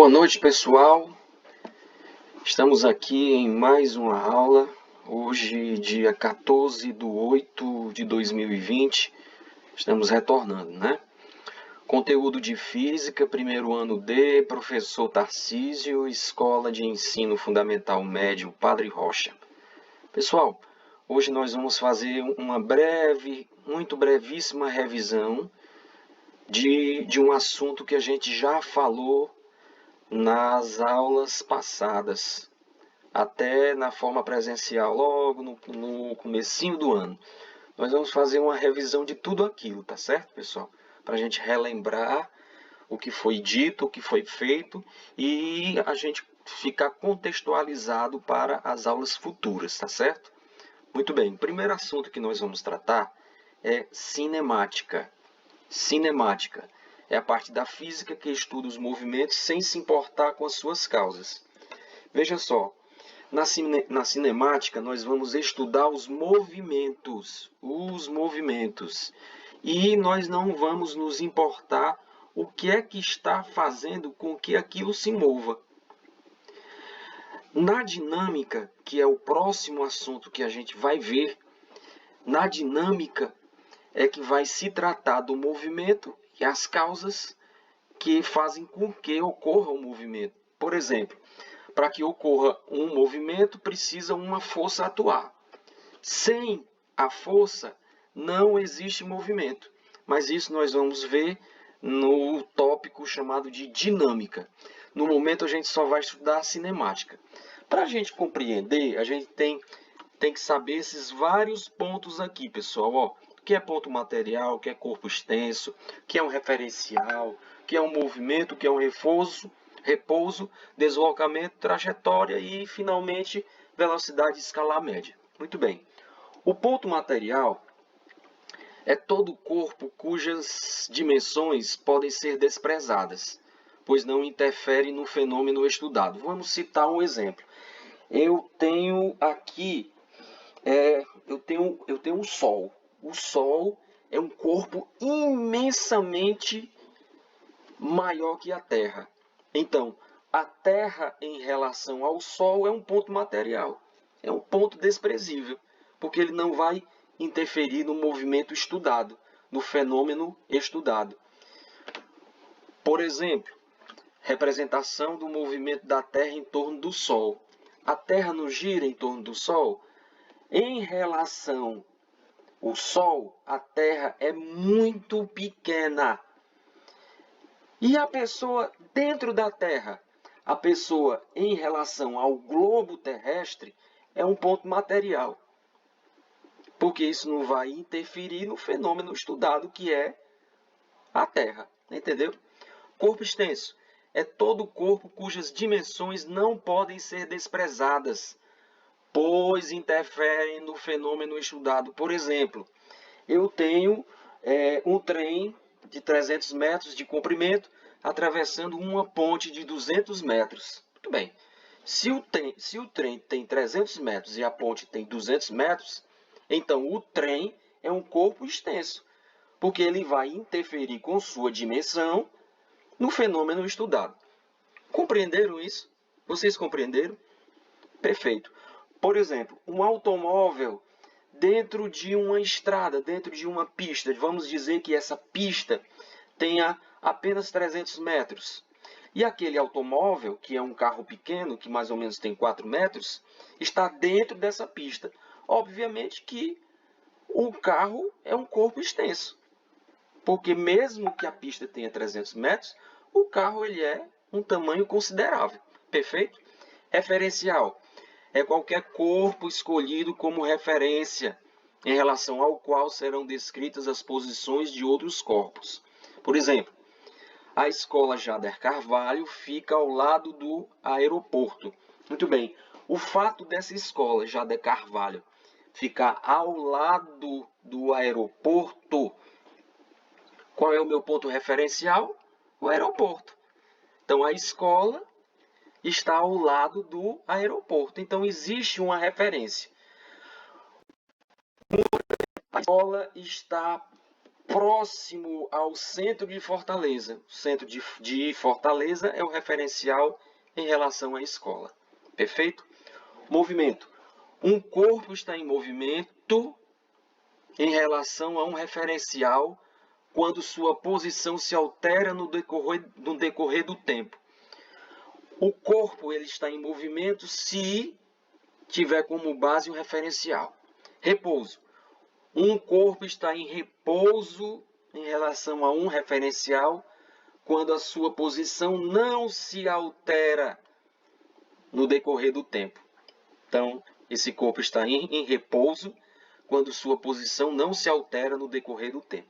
Boa noite, pessoal. Estamos aqui em mais uma aula. Hoje, dia 14/8/2020. Estamos retornando, né? Conteúdo de Física, primeiro ano D, professor Tarcísio, Escola de Ensino Fundamental Médio Padre Rocha. Pessoal, hoje nós vamos fazer uma muito brevíssima revisão de um assunto que a gente já falou nas aulas passadas, até na forma presencial, logo no comecinho do ano. Nós vamos fazer uma revisão de tudo aquilo, tá certo, pessoal? Para a gente relembrar o que foi dito, o que foi feito e a gente ficar contextualizado para as aulas futuras, tá certo? Muito bem, o primeiro assunto que nós vamos tratar é cinemática. Cinemática é a parte da física que estuda os movimentos sem se importar com as suas causas. Veja só, na cinemática nós vamos estudar os movimentos, e nós não vamos nos importar o que é que está fazendo com que aquilo se mova. Na dinâmica, que é o próximo assunto que a gente vai ver, na dinâmica é que vai se tratar do movimento e as causas que fazem com que ocorra um movimento. Por exemplo, para que ocorra um movimento, precisa uma força atuar. Sem a força, não existe movimento. Mas isso nós vamos ver no tópico chamado de dinâmica. No momento, a gente só vai estudar a cinemática. Para a gente compreender, a gente tem que saber esses vários pontos aqui, pessoal. Ó, o que é ponto material, o que é corpo extenso, o que é um referencial, o que é um movimento, o que é um repouso, deslocamento, trajetória e, finalmente, velocidade escalar média. Muito bem. O ponto material é todo corpo cujas dimensões podem ser desprezadas, pois não interferem no fenômeno estudado. Vamos citar um exemplo. Eu tenho aqui eu tenho um Sol. O Sol é um corpo imensamente maior que a Terra. Então, a Terra em relação ao Sol é um ponto material. É um ponto desprezível, porque ele não vai interferir no movimento estudado, no fenômeno estudado. Por exemplo, representação do movimento da Terra em torno do Sol. A Terra não gira em torno do Sol? Em relação ao Sol, a Terra é muito pequena. E a pessoa dentro da Terra, a pessoa em relação ao globo terrestre, é um ponto material. Porque isso não vai interferir no fenômeno estudado que é a Terra. Entendeu? Corpo extenso é todo corpo cujas dimensões não podem ser desprezadas, pois interferem no fenômeno estudado. Por exemplo, eu tenho um trem de 300 metros de comprimento atravessando uma ponte de 200 metros. Muito bem. Se o trem tem 300 metros e a ponte tem 200 metros, então o trem é um corpo extenso, porque ele vai interferir com sua dimensão no fenômeno estudado. Compreenderam isso? Vocês compreenderam? Perfeito. Por exemplo, um automóvel dentro de uma estrada, dentro de uma pista. Vamos dizer que essa pista tenha apenas 300 metros. E aquele automóvel, que é um carro pequeno, que mais ou menos tem 4 metros, está dentro dessa pista. Obviamente que o carro é um corpo extenso. Porque mesmo que a pista tenha 300 metros, o carro ele é um tamanho considerável. Perfeito? Referencial é qualquer corpo escolhido como referência em relação ao qual serão descritas as posições de outros corpos. Por exemplo, a escola Jader Carvalho fica ao lado do aeroporto. Muito bem, o fato dessa escola Jader Carvalho ficar ao lado do aeroporto, qual é o meu ponto referencial? O aeroporto. Então, a escola está ao lado do aeroporto. Então, existe uma referência. A escola está próximo ao centro de Fortaleza. O centro de Fortaleza é o referencial em relação à escola. Perfeito? Movimento. Um corpo está em movimento em relação a um referencial quando sua posição se altera no decorrer do tempo. O corpo ele está em movimento se tiver como base um referencial. Repouso. Um corpo está em repouso em relação a um referencial quando a sua posição não se altera no decorrer do tempo. Então, esse corpo está em repouso quando sua posição não se altera no decorrer do tempo.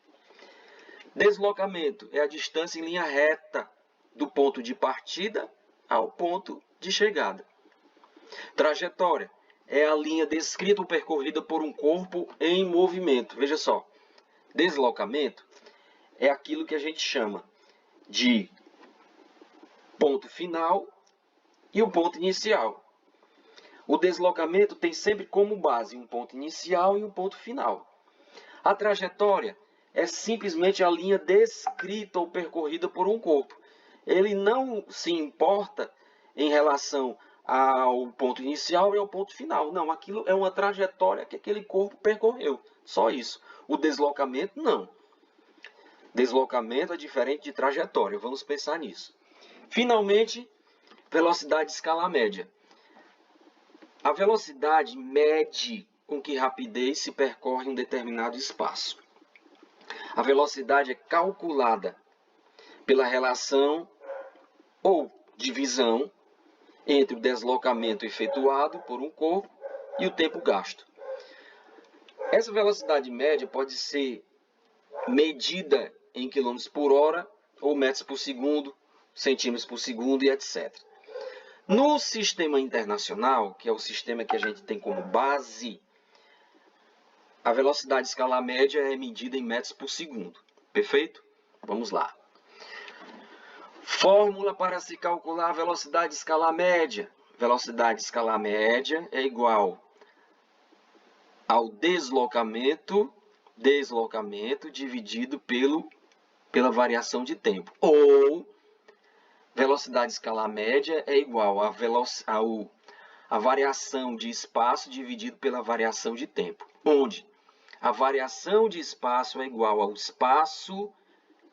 Deslocamento é a distância em linha reta do ponto de partida ao ponto de chegada. Trajetória é a linha descrita ou percorrida por um corpo em movimento. Veja só, deslocamento é aquilo que a gente chama de ponto final e o ponto inicial. O deslocamento tem sempre como base um ponto inicial e um ponto final. A trajetória é simplesmente a linha descrita ou percorrida por um corpo. Ele não se importa em relação ao ponto inicial e ao ponto final. Não, aquilo é uma trajetória que aquele corpo percorreu. Só isso. O deslocamento, não. Deslocamento é diferente de trajetória. Vamos pensar nisso. Finalmente, velocidade escalar média. A velocidade mede com que rapidez se percorre um determinado espaço. A velocidade é calculada pela relação ou divisão entre o deslocamento efetuado por um corpo e o tempo gasto. Essa velocidade média pode ser medida em km por hora ou metros por segundo, centímetros por segundo e etc. No sistema internacional, que é o sistema que a gente tem como base, a velocidade escalar média é medida em metros por segundo. Perfeito? Vamos lá. Fórmula para se calcular a velocidade escalar média. Velocidade escalar média é igual ao deslocamento dividido pela variação de tempo. Ou velocidade escalar média é igual a variação de espaço dividido pela variação de tempo. Onde a variação de espaço é igual ao espaço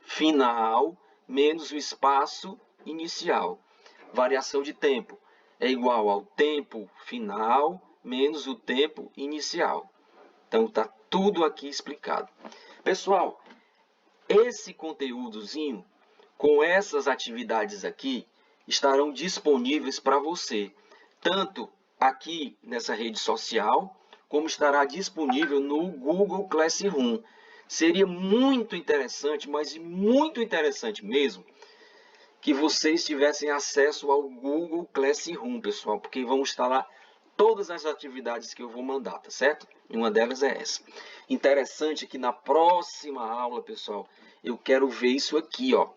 final menos o espaço inicial. Variação de tempo é igual ao tempo final menos o tempo inicial. Então, está tudo aqui explicado. Pessoal, esse conteúdozinho, com essas atividades aqui, estarão disponíveis para você, tanto aqui nessa rede social, como estará disponível no Google Classroom. Seria muito interessante, mas muito interessante mesmo, que vocês tivessem acesso ao Google Classroom, pessoal, porque vão estar lá todas as atividades que eu vou mandar, tá certo? E uma delas é essa. Interessante que na próxima aula, eu quero ver isso aqui, ó.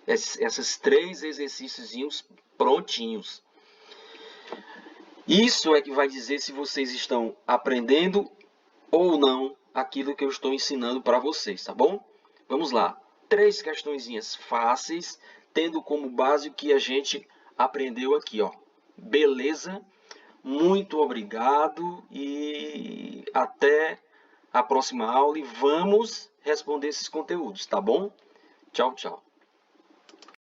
Esses 3 exercícios prontinhos. Isso é que vai dizer se vocês estão aprendendo ou não aquilo que eu estou ensinando para vocês, tá bom? Vamos lá. 3 questõezinhas fáceis, tendo como base o que a gente aprendeu aqui, ó. Beleza? Muito obrigado e até a próxima aula e vamos responder esses conteúdos, tá bom? Tchau, tchau.